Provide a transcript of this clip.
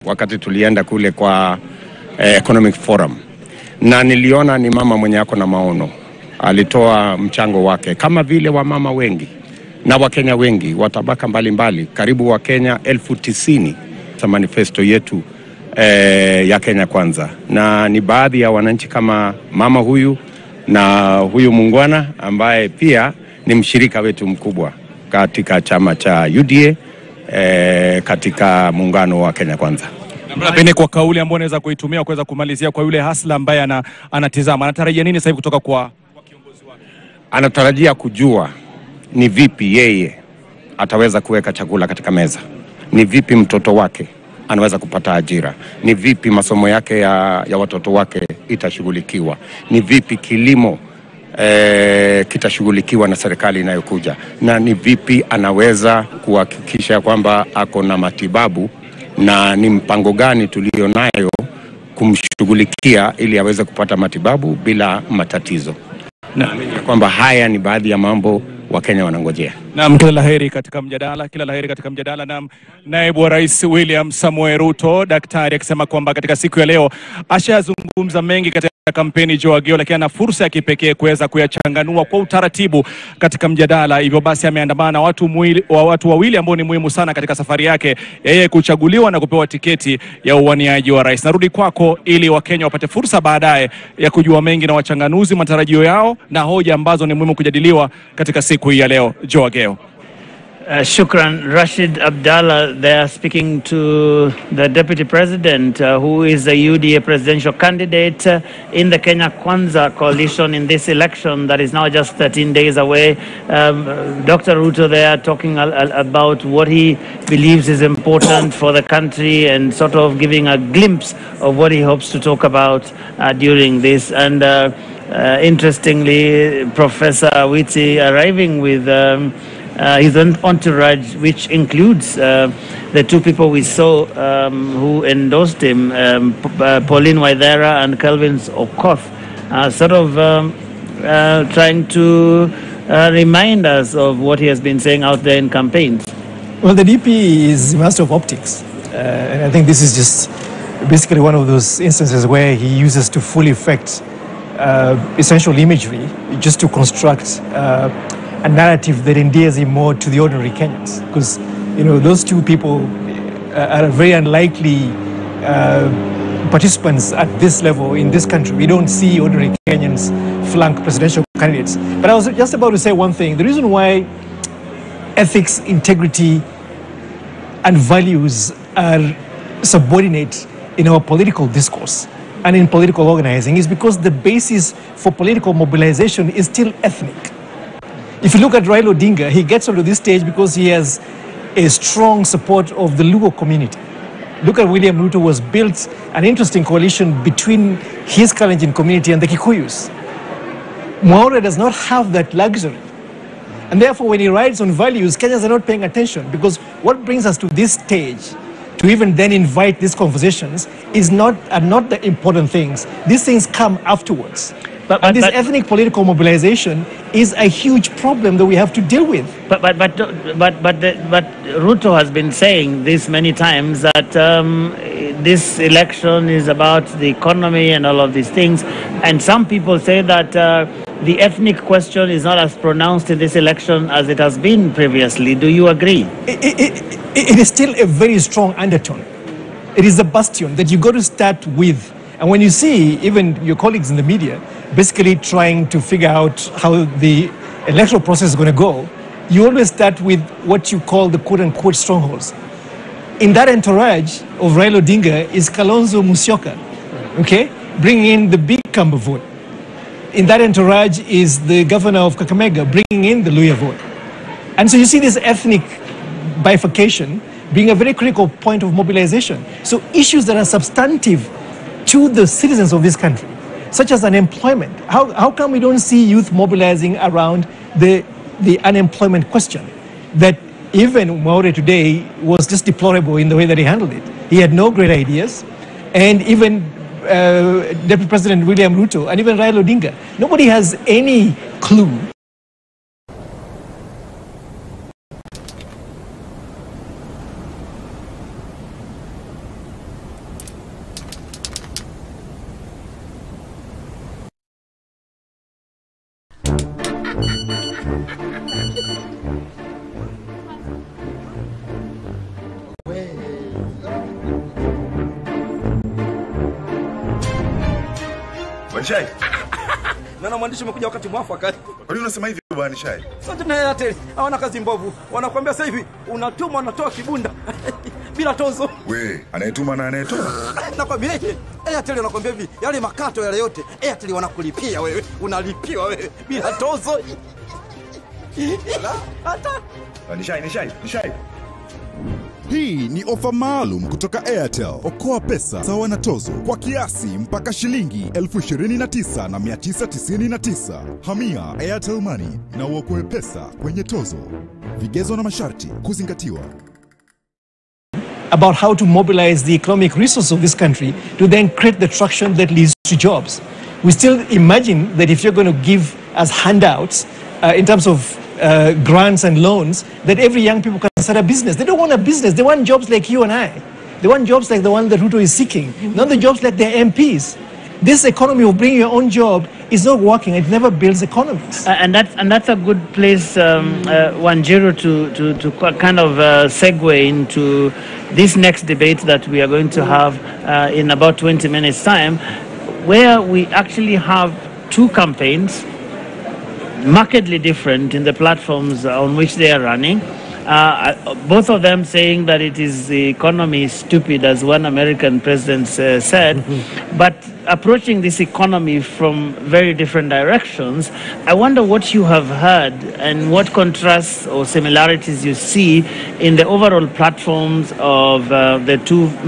wakati tulienda kule kwa Economic Forum, na niliona ni mama mwenye ako na maono. Alitoa mchango wake kama vile wamama wengi na Wakenya wengi wa tabaka mbalimbali, karibu Wakenya 90,000 za manifesto yetu ya Kenya Kwanza, na ni baadhi ya wananchi kama mama huyu na huyu mungwana ambaye pia ni mshirika wetu mkubwa katika chama cha UDA katika muungano wa Kenya Kwanza. Pengine kwa kauli ambayo anaweza kuitumia kuweza kumalizia kwa yule hasla ambaye anatizama, anatarajia nini sasa hivi kutoka kwa kiongozi wake? Anatarajia kujua ni vipi yeye ataweza kuweka chakula katika meza, ni vipi mtoto wake anaweza kupata ajira, ni vipi masomo yake ya watoto wake itashughulikiwa, ni vipi kilimo kitashughulikiwa na serikali inayokuja, na ni vipi anaweza kuhakikisha kwamba ako na matibabu, na ni mpango gani tulio nayo kumshughulikia ili aweze kupata matibabu bila matatizo. Naamini kwamba haya ni baadhi ya mambo Wakenya wanangojea. Naam, kila laheri katika mjadala, na naibu wa rais William Samoei Ruto, daktari, akisema kwamba katika siku ya leo ashazungumza mengi katika kampeni Joageo, lakini ana fursa ya kipekee kuweza kuyachanganua kwa utaratibu katika mjadala. Hivyo basi ameandamana na watu wawili ambao ni muhimu sana katika safari yake yeye kuchaguliwa na kupewa tiketi ya uwaniaji wa rais. Narudi kwako ili Wakenya wapate fursa baadaye ya kujua mengi na wachanganuzi matarajio yao na hoja ambazo ni muhimu kujadiliwa katika siku hii ya leo. Joageo. Shukran. Rashid Abdallah there, speaking to the Deputy President who is a UDA presidential candidate in the Kenya Kwanza coalition in this election that is now just 13 days away. Dr. Ruto there talking about what he believes is important for the country and sort of giving a glimpse of what he hopes to talk about during this. And interestingly, Professor Witi arriving with his entourage, which includes the two people we saw who endorsed him, Pauline Waithera and Kelvin Okoth, sort of trying to remind us of what he has been saying out there in campaigns. Well, the DP is a master of optics, and I think this is just basically one of those instances where he uses to full effect essential imagery just to construct a narrative that endears him more to the ordinary Kenyans, because those two people are very unlikely participants at this level in this country. We don't see ordinary Kenyans flank presidential candidates. But I was just about to say one thing. The reason why ethics, integrity, and values are subordinate in our political discourse and in political organizing is because the basis for political mobilization is still ethnic. If you look at Raila Odinga, he gets onto this stage because he has a strong support of the Luo community. Look at William Ruto, was built an interesting coalition between his Kalenjin community and the Kikuyus. Mwaura does not have that luxury. And therefore, when he rides on values, Kenyans are not paying attention, because what brings us to this stage to even then invite these conversations are not the important things. These things come afterwards. And this ethnic political mobilization is a huge problem that we have to deal with. But Ruto has been saying this many times that this election is about the economy and all of these things. And some people say that the ethnic question is not as pronounced in this election as it has been previously. Do you agree? It is still a very strong undertone. It is a bastion that you got to start with. And when you see even your colleagues in the media basically trying to figure out how the electoral process is going to go, you always start with what you call the quote-unquote strongholds. In that entourage of Raila Odinga is Kalonzo Musyoka, okay, bringing in the big Kamba vote. In that entourage is the governor of Kakamega, bringing in the Luya vote. And so you see this ethnic bifurcation being a very critical point of mobilization. So issues that are substantive to the citizens of this country, such as unemployment. How come we don't see youth mobilizing around the unemployment question? That even Mwaura today was just deplorable in the way that he handled it. He had no great ideas. And even Deputy President William Ruto and even Raila Odinga, nobody has any clue. Nishai. Na mwandishi umekuja wakati mwafaka. Kwa nini unasema hivi bwana Nishai? Sasa na Airtel hawana kazi mbovu. Wanakuambia sasa hivi unatuma unatoa kibunda bila tozo. We, anayetuma na anayetoa. Nakwambiaje? Airtel anakuambia hivi, yale makato yale yote Airtel wanakulipia wewe. Unalipiwa wewe bila tozo. Hata Nishai. Hii ni ofa maalum kutoka Airtel. Okoa pesa sawa na tozo kwa kiasi mpaka shilingi 29,999. Hamia Airtel Money na uokoe pesa kwenye tozo. Vigezo na masharti kuzingatiwa. About how to mobilize the economic resources of this country to then create the traction that leads to jobs. We still imagine that if you're going to give us handouts in terms of grants and loans, that every young people can start a business. They don't want a business. They want jobs like you and I. They want jobs like the one that Ruto is seeking, not the jobs like their MPs. This economy of bringing your own job is not working. It never builds economies. And that's a good place, Wanjiru, to kind of segue into this next debate that we are going to have in about 20 minutes' time, where we actually have two campaigns, markedly different in the platforms on which they are running. Both of them saying that it is the economy is stupid, as one American president said, but approaching this economy from very different directions. I wonder what you have heard and what contrasts or similarities you see in the overall platforms of the two main